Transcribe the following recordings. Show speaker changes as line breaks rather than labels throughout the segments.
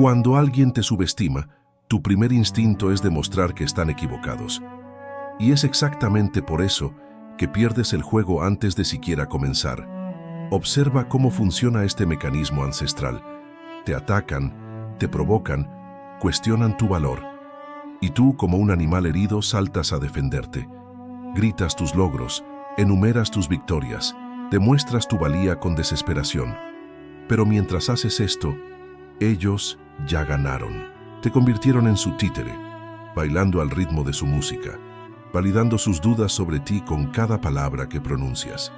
Cuando alguien te subestima, tu primer instinto es demostrar que están equivocados. Y es exactamente por eso que pierdes el juego antes de siquiera comenzar. Observa cómo funciona este mecanismo ancestral. Te atacan, te provocan, cuestionan tu valor. Y tú, como un animal herido, saltas a defenderte. Gritas tus logros, enumeras tus victorias, demuestras tu valía con desesperación. Pero mientras haces esto, ellos ya ganaron. Te convirtieron en su títere, bailando al ritmo de su música, validando sus dudas sobre ti con cada palabra que pronuncias.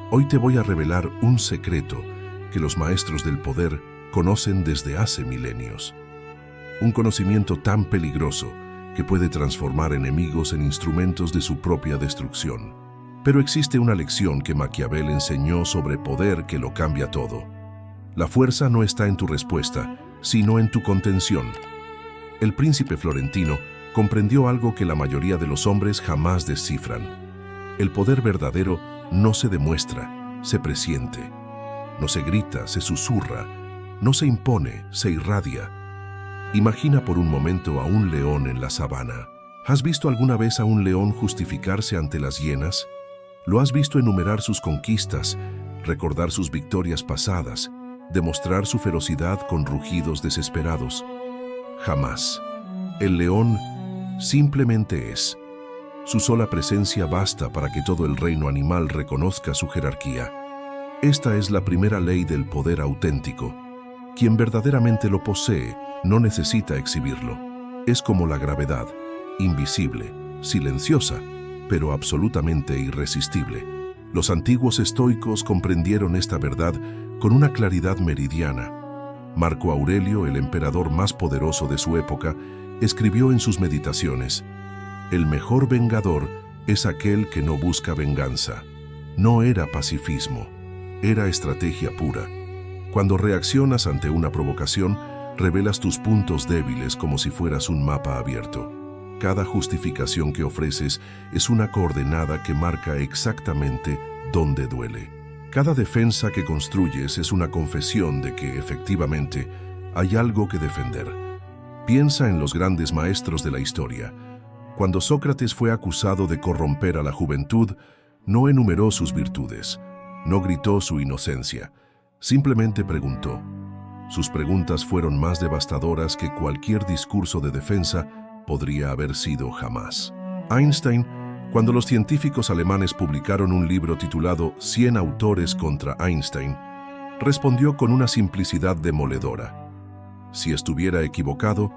Hoy te voy a revelar un secreto que los maestros del poder conocen desde hace milenios. Un conocimiento tan peligroso que puede transformar enemigos en instrumentos de su propia destrucción. Pero existe una lección que Maquiavel enseñó sobre poder que lo cambia todo. La fuerza no está en tu respuesta, sino en tu contención. El príncipe florentino comprendió algo que la mayoría de los hombres jamás descifran. El poder verdadero no se demuestra, se presiente. No se grita, se susurra. No se impone, se irradia. Imagina por un momento a un león en la sabana. ¿Has visto alguna vez a un león justificarse ante las hienas? ¿Lo has visto enumerar sus conquistas, recordar sus victorias pasadas, demostrar su ferocidad con rugidos desesperados? Jamás. El león simplemente es. Su sola presencia basta para que todo el reino animal reconozca su jerarquía. Esta es la primera ley del poder auténtico. Quien verdaderamente lo posee no necesita exhibirlo. Es como la gravedad, invisible, silenciosa, pero absolutamente irresistible. Los antiguos estoicos comprendieron esta verdad con una claridad meridiana. Marco Aurelio, el emperador más poderoso de su época, escribió en sus meditaciones: «El mejor vengador es aquel que no busca venganza». No era pacifismo, era estrategia pura. Cuando reaccionas ante una provocación, revelas tus puntos débiles como si fueras un mapa abierto. Cada justificación que ofreces es una coordenada que marca exactamente dónde duele. Cada defensa que construyes es una confesión de que, efectivamente, hay algo que defender. Piensa en los grandes maestros de la historia. Cuando Sócrates fue acusado de corromper a la juventud, no enumeró sus virtudes, no gritó su inocencia, simplemente preguntó. Sus preguntas fueron más devastadoras que cualquier discurso de defensa podría haber sido jamás. Einstein, cuando los científicos alemanes publicaron un libro titulado 100 autores contra Einstein, respondió con una simplicidad demoledora. Si estuviera equivocado,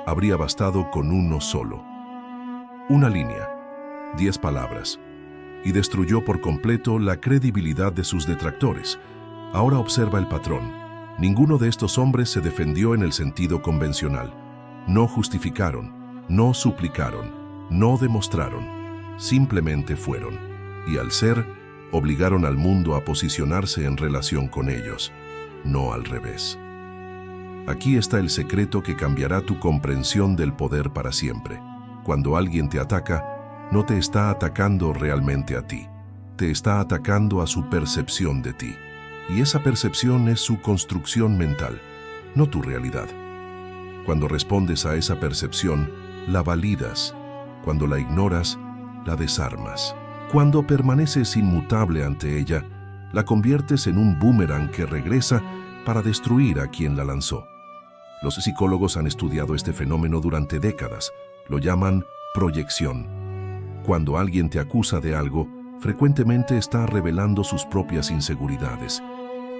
habría bastado con uno solo. Una línea, 10 palabras, y destruyó por completo la credibilidad de sus detractores. Ahora observa el patrón. Ninguno de estos hombres se defendió en el sentido convencional. No justificaron, no suplicaron, no demostraron. Simplemente fueron. Y al ser, obligaron al mundo a posicionarse en relación con ellos, no al revés. Aquí está el secreto que cambiará tu comprensión del poder para siempre. Cuando alguien te ataca, no te está atacando realmente a ti. Te está atacando a su percepción de ti. Y esa percepción es su construcción mental, no tu realidad. Cuando respondes a esa percepción, la validas. Cuando la ignoras, la desarmas. Cuando permaneces inmutable ante ella, la conviertes en un boomerang que regresa para destruir a quien la lanzó. Los psicólogos han estudiado este fenómeno durante décadas. Lo llaman proyección. Cuando alguien te acusa de algo, frecuentemente está revelando sus propias inseguridades.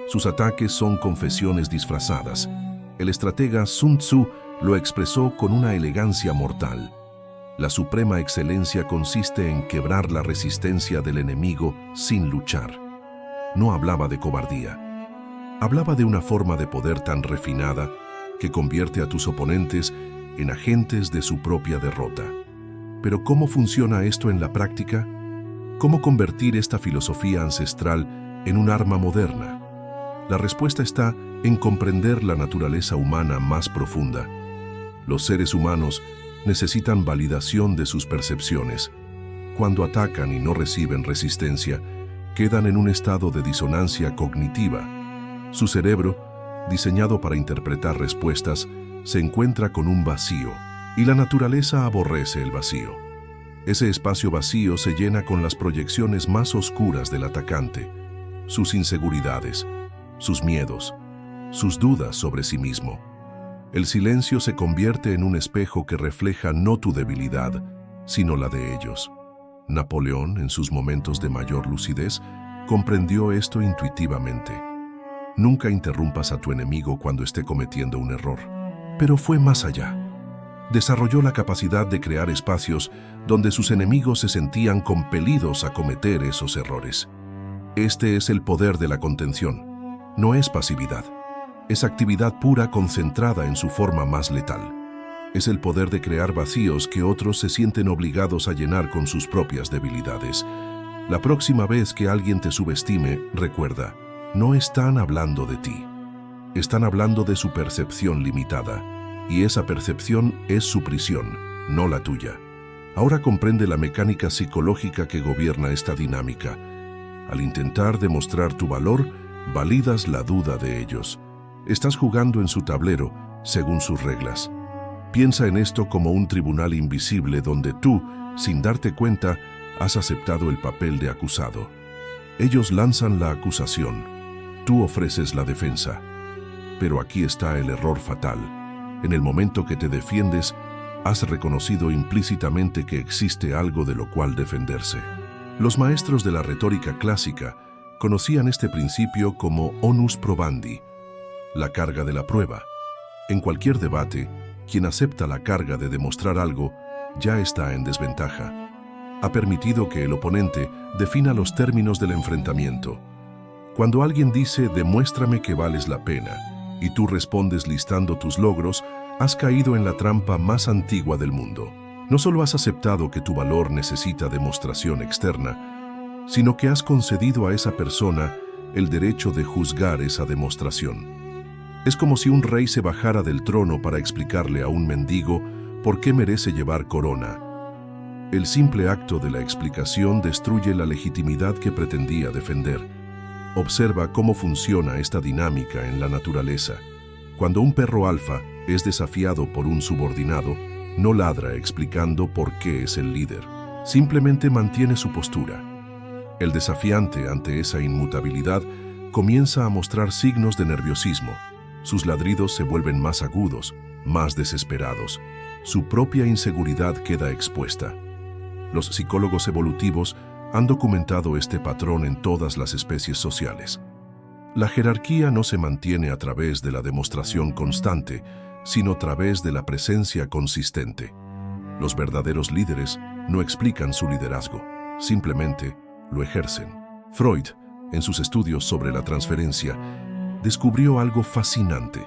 Sus ataques son confesiones disfrazadas. El estratega Sun Tzu lo expresó con una elegancia mortal. La suprema excelencia consiste en quebrar la resistencia del enemigo sin luchar. No hablaba de cobardía. Hablaba de una forma de poder tan refinada que convierte a tus oponentes en agentes de su propia derrota. Pero ¿cómo funciona esto en la práctica? ¿Cómo convertir esta filosofía ancestral en un arma moderna? La respuesta está en comprender la naturaleza humana más profunda. Los seres humanos necesitan validación de sus percepciones. Cuando atacan y no reciben resistencia, quedan en un estado de disonancia cognitiva. Su cerebro, diseñado para interpretar respuestas, se encuentra con un vacío, y la naturaleza aborrece el vacío. Ese espacio vacío se llena con las proyecciones más oscuras del atacante, sus inseguridades, sus miedos, sus dudas sobre sí mismo. El silencio se convierte en un espejo que refleja no tu debilidad, sino la de ellos. Napoleón, en sus momentos de mayor lucidez, comprendió esto intuitivamente. Nunca interrumpas a tu enemigo cuando esté cometiendo un error. Pero fue más allá. Desarrolló la capacidad de crear espacios donde sus enemigos se sentían compelidos a cometer esos errores. Este es el poder de la contención. No es pasividad. Es actividad pura concentrada en su forma más letal. Es el poder de crear vacíos que otros se sienten obligados a llenar con sus propias debilidades. La próxima vez que alguien te subestime, recuerda, no están hablando de ti. Están hablando de su percepción limitada. Y esa percepción es su prisión, no la tuya. Ahora comprende la mecánica psicológica que gobierna esta dinámica. Al intentar demostrar tu valor, validas la duda de ellos. Estás jugando en su tablero, según sus reglas. Piensa en esto como un tribunal invisible donde tú, sin darte cuenta, has aceptado el papel de acusado. Ellos lanzan la acusación. Tú ofreces la defensa. Pero aquí está el error fatal. En el momento que te defiendes, has reconocido implícitamente que existe algo de lo cual defenderse. Los maestros de la retórica clásica conocían este principio como onus probandi, la carga de la prueba. En cualquier debate, quien acepta la carga de demostrar algo ya está en desventaja. Ha permitido que el oponente defina los términos del enfrentamiento. Cuando alguien dice «demuéstrame que vales la pena», y tú respondes listando tus logros, has caído en la trampa más antigua del mundo. No solo has aceptado que tu valor necesita demostración externa, sino que has concedido a esa persona el derecho de juzgar esa demostración. Es como si un rey se bajara del trono para explicarle a un mendigo por qué merece llevar corona. El simple acto de la explicación destruye la legitimidad que pretendía defender. Observa cómo funciona esta dinámica en la naturaleza. Cuando un perro alfa es desafiado por un subordinado, no ladra explicando por qué es el líder. Simplemente mantiene su postura. El desafiante, ante esa inmutabilidad, comienza a mostrar signos de nerviosismo. Sus ladridos se vuelven más agudos, más desesperados. Su propia inseguridad queda expuesta. Los psicólogos evolutivos han documentado este patrón en todas las especies sociales. La jerarquía no se mantiene a través de la demostración constante, sino a través de la presencia consistente. Los verdaderos líderes no explican su liderazgo, simplemente lo ejercen. Freud, en sus estudios sobre la transferencia, descubrió algo fascinante.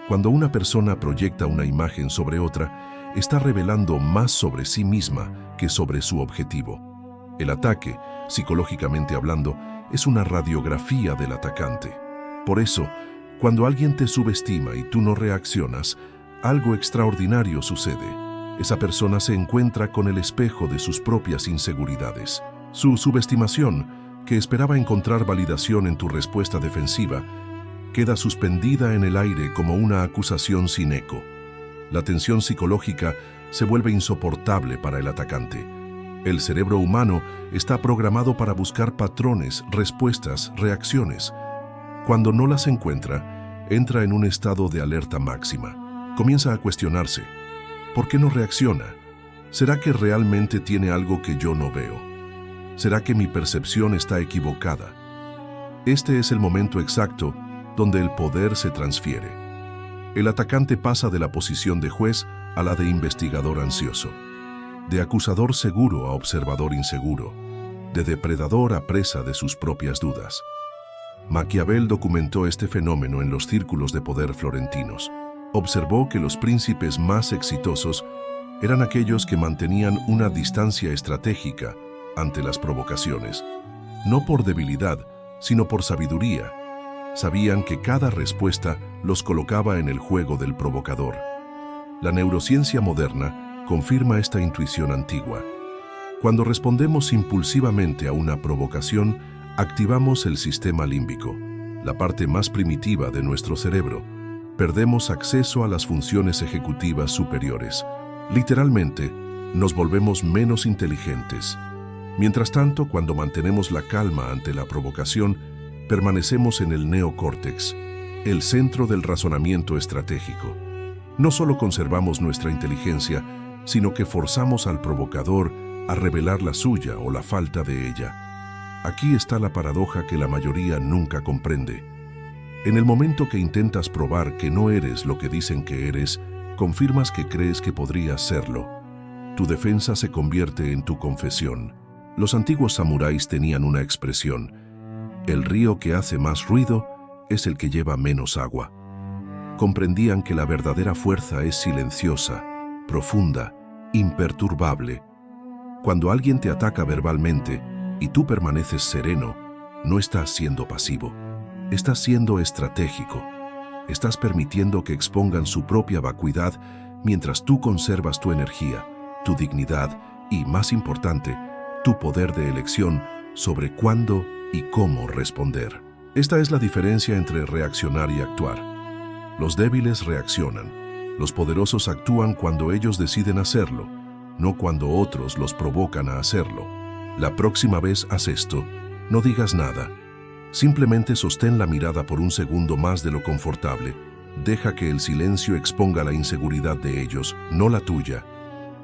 Cuando una persona proyecta una imagen sobre otra, está revelando más sobre sí misma que sobre su objetivo. El ataque, psicológicamente hablando, es una radiografía del atacante. Por eso, cuando alguien te subestima y tú no reaccionas, algo extraordinario sucede. Esa persona se encuentra con el espejo de sus propias inseguridades. Su subestimación, que esperaba encontrar validación en tu respuesta defensiva, queda suspendida en el aire como una acusación sin eco. La tensión psicológica se vuelve insoportable para el atacante. El cerebro humano está programado para buscar patrones, respuestas, reacciones. Cuando no las encuentra, entra en un estado de alerta máxima. Comienza a cuestionarse. ¿Por qué no reacciona? ¿Será que realmente tiene algo que yo no veo? ¿Será que mi percepción está equivocada? Este es el momento exacto donde el poder se transfiere. El atacante pasa de la posición de juez a la de investigador ansioso, de acusador seguro a observador inseguro, de depredador a presa de sus propias dudas. Maquiavel documentó este fenómeno en los círculos de poder florentinos. Observó que los príncipes más exitosos eran aquellos que mantenían una distancia estratégica ante las provocaciones, no por debilidad, sino por sabiduría. Sabían que cada respuesta los colocaba en el juego del provocador. La neurociencia moderna confirma esta intuición antigua. Cuando respondemos impulsivamente a una provocación, activamos el sistema límbico. la parte más primitiva de nuestro cerebro, perdemos acceso a las funciones ejecutivas superiores. Literalmente, nos volvemos menos inteligentes. Mientras tanto, cuando mantenemos la calma ante la provocación, permanecemos en el neocórtex, el centro del razonamiento estratégico. No solo conservamos nuestra inteligencia, sino que forzamos al provocador a revelar la suya o la falta de ella. Aquí está la paradoja que la mayoría nunca comprende. En el momento que intentas probar que no eres lo que dicen que eres, confirmas que crees que podrías serlo. Tu defensa se convierte en tu confesión. Los antiguos samuráis tenían una expresión: el río que hace más ruido es el que lleva menos agua. Comprendían que la verdadera fuerza es silenciosa, profunda, imperturbable. Cuando alguien te ataca verbalmente y tú permaneces sereno, no estás siendo pasivo, estás siendo estratégico. Estás permitiendo que expongan su propia vacuidad mientras tú conservas tu energía, tu dignidad y, más importante, tu poder de elección sobre cuándo y cómo responder. Esta es la diferencia entre reaccionar y actuar. Los débiles reaccionan. Los poderosos actúan cuando ellos deciden hacerlo, no cuando otros los provocan a hacerlo. La próxima vez haz esto, no digas nada. Simplemente sostén la mirada por un segundo más de lo confortable. Deja que el silencio exponga la inseguridad de ellos, no la tuya.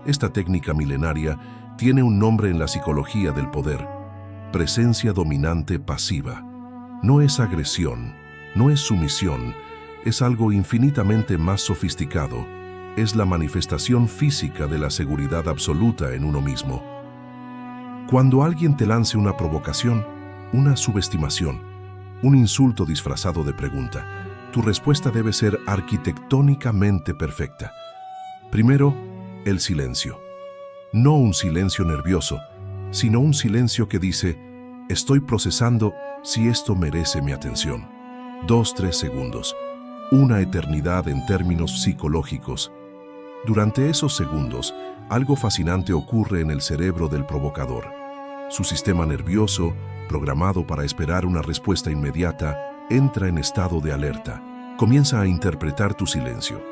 Esta técnica milenaria tiene un nombre en la psicología del poder: presencia dominante pasiva. No es agresión, no es sumisión, es algo infinitamente más sofisticado. Es la manifestación física de la seguridad absoluta en uno mismo. Cuando alguien te lance una provocación, una subestimación, un insulto disfrazado de pregunta, tu respuesta debe ser arquitectónicamente perfecta. Primero, el silencio. No un silencio nervioso, sino un silencio que dice: estoy procesando si esto merece mi atención. 2-3 segundos. Una eternidad en términos psicológicos. Durante esos segundos, algo fascinante ocurre en el cerebro del provocador. Su sistema nervioso, programado para esperar una respuesta inmediata, entra en estado de alerta. Comienza a interpretar tu silencio.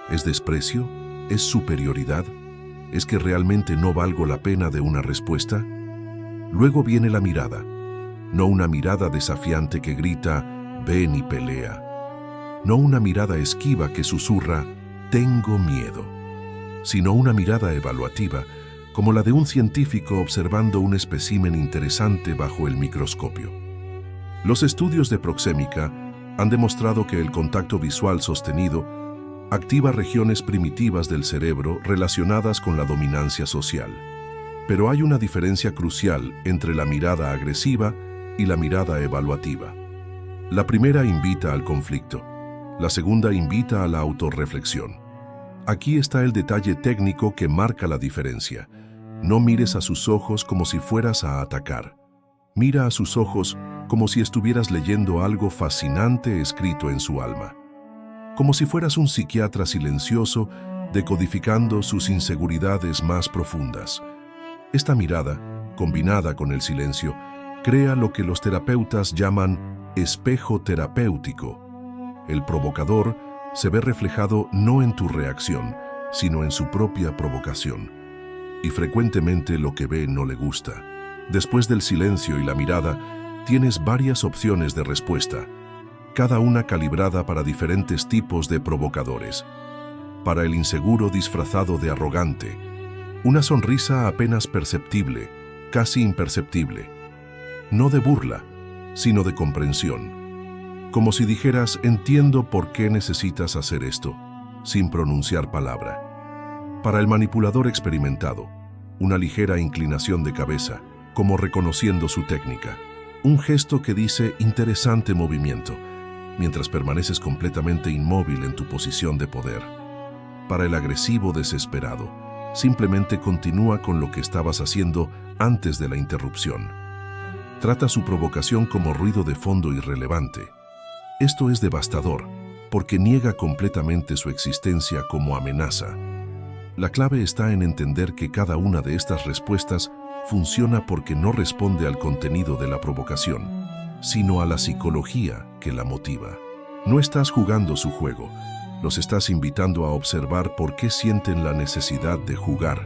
¿Es desprecio? ¿Es superioridad? ¿Es que realmente no valgo la pena de una respuesta? Luego viene la mirada. No una mirada desafiante que grita: ven y pelea. No una mirada esquiva que susurra: tengo miedo. Sino una mirada evaluativa, como la de un científico observando un espécimen interesante bajo el microscopio. Los estudios de proxémica han demostrado que el contacto visual sostenido activa regiones primitivas del cerebro relacionadas con la dominancia social. Pero hay una diferencia crucial entre la mirada agresiva y la mirada evaluativa. La primera invita al conflicto, la segunda invita a la autorreflexión. Aquí está el detalle técnico que marca la diferencia. No mires a sus ojos como si fueras a atacar. Mira a sus ojos como si estuvieras leyendo algo fascinante escrito en su alma. Como si fueras un psiquiatra silencioso decodificando sus inseguridades más profundas. Esta mirada, combinada con el silencio, crea lo que los terapeutas llaman espejo terapéutico. El provocador se ve reflejado no en tu reacción, sino en su propia provocación. Y frecuentemente lo que ve no le gusta. Después del silencio y la mirada, tienes varias opciones de respuesta, cada una calibrada para diferentes tipos de provocadores. Para el inseguro disfrazado de arrogante, una sonrisa apenas perceptible, casi imperceptible. No de burla, sino de comprensión. Como si dijeras: entiendo por qué necesitas hacer esto, sin pronunciar palabra. Para el manipulador experimentado, una ligera inclinación de cabeza, como reconociendo su técnica. Un gesto que dice: interesante movimiento, mientras permaneces completamente inmóvil en tu posición de poder. Para el agresivo desesperado, simplemente continúa con lo que estabas haciendo antes de la interrupción. Trata su provocación como ruido de fondo irrelevante. Esto es devastador, porque niega completamente su existencia como amenaza. La clave está en entender que cada una de estas respuestas funciona porque no responde al contenido de la provocación, sino a la psicología que la motiva. No estás jugando su juego, los estás invitando a observar por qué sienten la necesidad de jugar.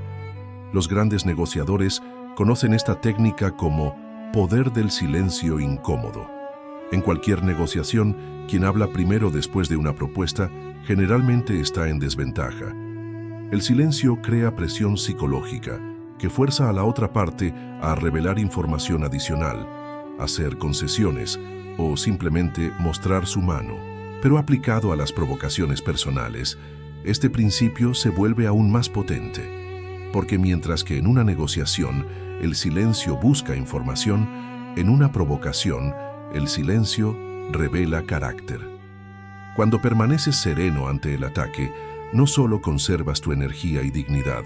Los grandes negociadores conocen esta técnica como poder del silencio incómodo. En cualquier negociación, quien habla primero después de una propuesta generalmente está en desventaja. El silencio crea presión psicológica que fuerza a la otra parte a revelar información adicional, hacer concesiones o simplemente mostrar su mano. Pero aplicado a las provocaciones personales, este principio se vuelve aún más potente, porque mientras que en una negociación el silencio busca información, en una provocación el silencio revela carácter. Cuando permaneces sereno ante el ataque, no solo conservas tu energía y dignidad,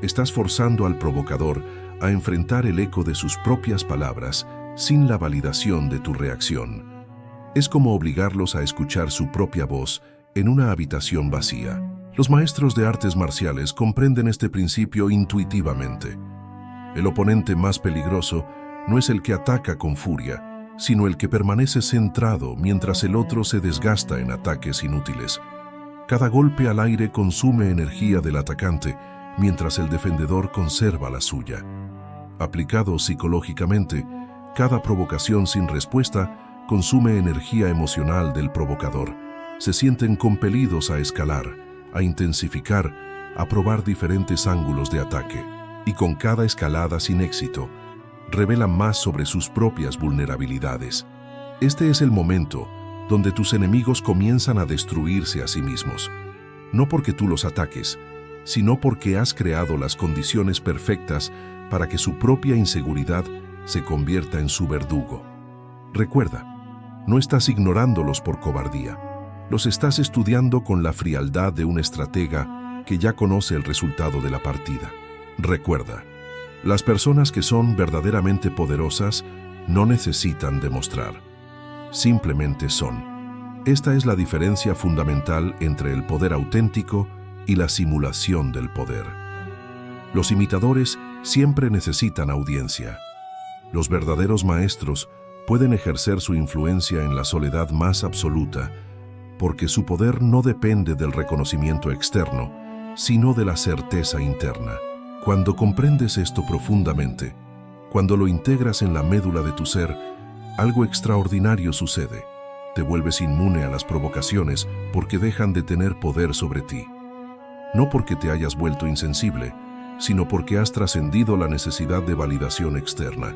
estás forzando al provocador a enfrentar el eco de sus propias palabras sin la validación de tu reacción. Es como obligarlos a escuchar su propia voz en una habitación vacía. Los maestros de artes marciales comprenden este principio intuitivamente. El oponente más peligroso no es el que ataca con furia, sino el que permanece centrado mientras el otro se desgasta en ataques inútiles. Cada golpe al aire consume energía del atacante, mientras el defendedor conserva la suya. Aplicado psicológicamente, cada provocación sin respuesta consume energía emocional del provocador. Se sienten compelidos a escalar, a intensificar, a probar diferentes ángulos de ataque. Y con cada escalada sin éxito, revelan más sobre sus propias vulnerabilidades. Este es el momento donde tus enemigos comienzan a destruirse a sí mismos. No porque tú los ataques, sino porque has creado las condiciones perfectas para que su propia inseguridad se convierta en su verdugo. Recuerda, no estás ignorándolos por cobardía. Los estás estudiando con la frialdad de un estratega que ya conoce el resultado de la partida. Recuerda, las personas que son verdaderamente poderosas no necesitan demostrar. Simplemente son. Esta es la diferencia fundamental entre el poder auténtico y la simulación del poder. Los imitadores siempre necesitan audiencia. Los verdaderos maestros pueden ejercer su influencia en la soledad más absoluta, porque su poder no depende del reconocimiento externo, sino de la certeza interna. Cuando comprendes esto profundamente, cuando lo integras en la médula de tu ser, algo extraordinario sucede. Te vuelves inmune a las provocaciones porque dejan de tener poder sobre ti. No porque te hayas vuelto insensible, sino porque has trascendido la necesidad de validación externa.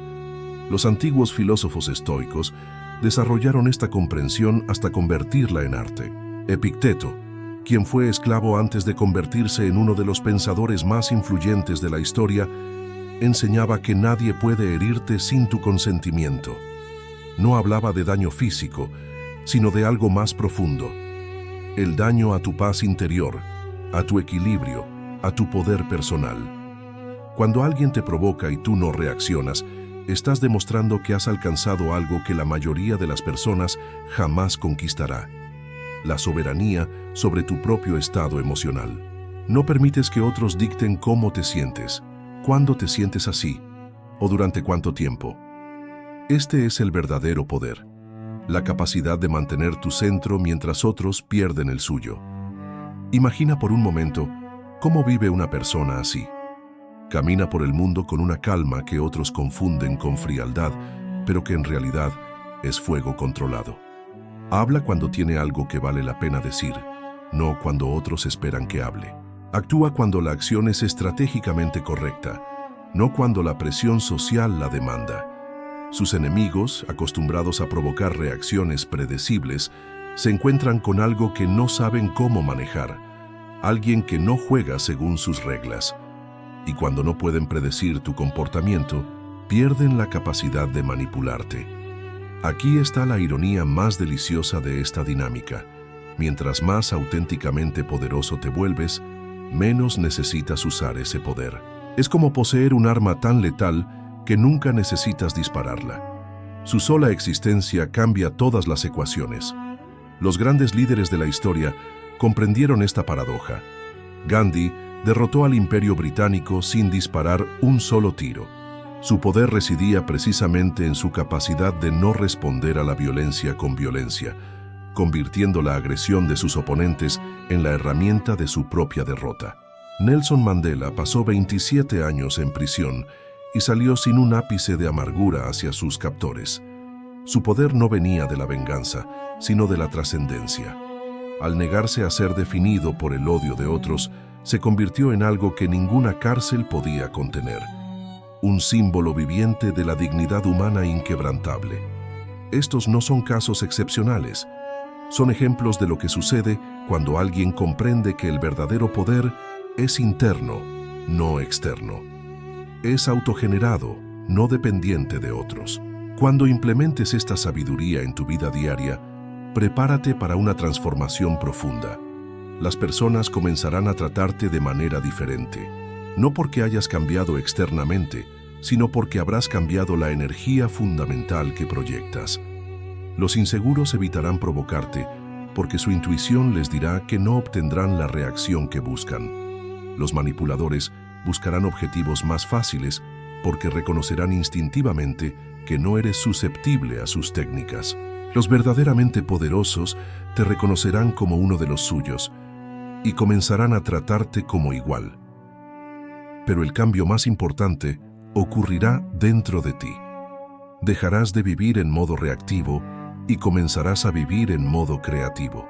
Los antiguos filósofos estoicos desarrollaron esta comprensión hasta convertirla en arte. Epicteto, quien fue esclavo antes de convertirse en uno de los pensadores más influyentes de la historia, enseñaba que nadie puede herirte sin tu consentimiento. No hablaba de daño físico, sino de algo más profundo, el daño a tu paz interior, a tu equilibrio, a tu poder personal. Cuando alguien te provoca y tú no reaccionas, estás demostrando que has alcanzado algo que la mayoría de las personas jamás conquistará: la soberanía sobre tu propio estado emocional. No permites que otros dicten cómo te sientes, cuándo te sientes así, o durante cuánto tiempo. Este es el verdadero poder, la capacidad de mantener tu centro mientras otros pierden el suyo. Imagina por un momento cómo vive una persona así. Camina por el mundo con una calma que otros confunden con frialdad, pero que en realidad es fuego controlado. Habla cuando tiene algo que vale la pena decir, no cuando otros esperan que hable. Actúa cuando la acción es estratégicamente correcta, no cuando la presión social la demanda. Sus enemigos, acostumbrados a provocar reacciones predecibles, se encuentran con algo que no saben cómo manejar, alguien que no juega según sus reglas. Y cuando no pueden predecir tu comportamiento, pierden la capacidad de manipularte. Aquí está la ironía más deliciosa de esta dinámica. Mientras más auténticamente poderoso te vuelves, menos necesitas usar ese poder. Es como poseer un arma tan letal que nunca necesitas dispararla. Su sola existencia cambia todas las ecuaciones. Los grandes líderes de la historia comprendieron esta paradoja. Gandhi derrotó al Imperio Británico sin disparar un solo tiro. Su poder residía precisamente en su capacidad de no responder a la violencia con violencia, convirtiendo la agresión de sus oponentes en la herramienta de su propia derrota. Nelson Mandela pasó 27 años en prisión y salió sin un ápice de amargura hacia sus captores. Su poder no venía de la venganza, sino de la trascendencia. Al negarse a ser definido por el odio de otros, se convirtió en algo que ninguna cárcel podía contener. Un símbolo viviente de la dignidad humana inquebrantable. Estos no son casos excepcionales. Son ejemplos de lo que sucede cuando alguien comprende que el verdadero poder es interno, no externo. Es autogenerado, no dependiente de otros. Cuando implementes esta sabiduría en tu vida diaria, prepárate para una transformación profunda. Las personas comenzarán a tratarte de manera diferente. No porque hayas cambiado externamente, sino porque habrás cambiado la energía fundamental que proyectas. Los inseguros evitarán provocarte, porque su intuición les dirá que no obtendrán la reacción que buscan. Los manipuladores buscarán objetivos más fáciles, porque reconocerán instintivamente que no eres susceptible a sus técnicas. Los verdaderamente poderosos te reconocerán como uno de los suyos y comenzarán a tratarte como igual. Pero el cambio más importante ocurrirá dentro de ti. Dejarás de vivir en modo reactivo y comenzarás a vivir en modo creativo.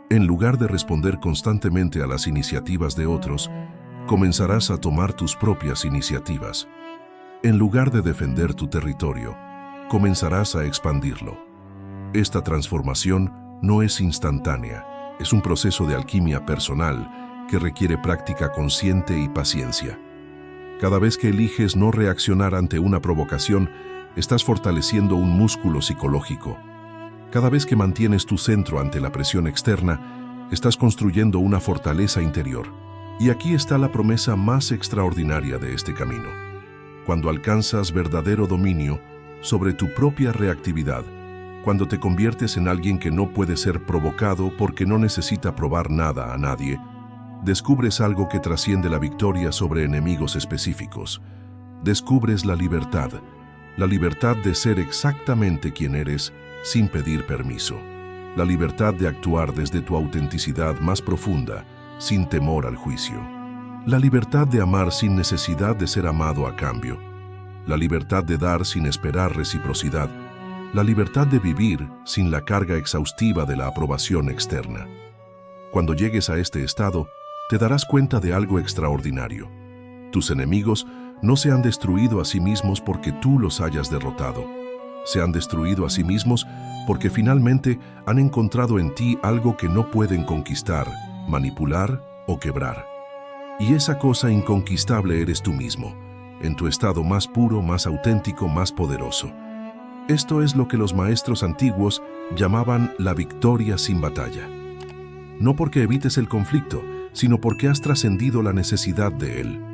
En lugar de responder constantemente a las iniciativas de otros, comenzarás a tomar tus propias iniciativas. En lugar de defender tu territorio, comenzarás a expandirlo. Esta transformación no es instantánea, es un proceso de alquimia personal que requiere práctica consciente y paciencia. Cada vez que eliges no reaccionar ante una provocación, estás fortaleciendo un músculo psicológico. Cada vez que mantienes tu centro ante la presión externa, estás construyendo una fortaleza interior. Y aquí está la promesa más extraordinaria de este camino. Cuando alcanzas verdadero dominio sobre tu propia reactividad, cuando te conviertes en alguien que no puede ser provocado porque no necesita probar nada a nadie, descubres algo que trasciende la victoria sobre enemigos específicos. Descubres la libertad de ser exactamente quien eres sin pedir permiso, la libertad de actuar desde tu autenticidad más profunda, sin temor al juicio, la libertad de amar sin necesidad de ser amado a cambio, la libertad de dar sin esperar reciprocidad, la libertad de vivir sin la carga exhaustiva de la aprobación externa. Cuando llegues a este estado, te darás cuenta de algo extraordinario. Tus enemigos no se han destruido a sí mismos porque tú los hayas derrotado. Se han destruido a sí mismos porque finalmente han encontrado en ti algo que no pueden conquistar, manipular o quebrar. Y esa cosa inconquistable eres tú mismo, en tu estado más puro, más auténtico, más poderoso. Esto es lo que los maestros antiguos llamaban la victoria sin batalla. No porque evites el conflicto, sino porque has trascendido la necesidad de él.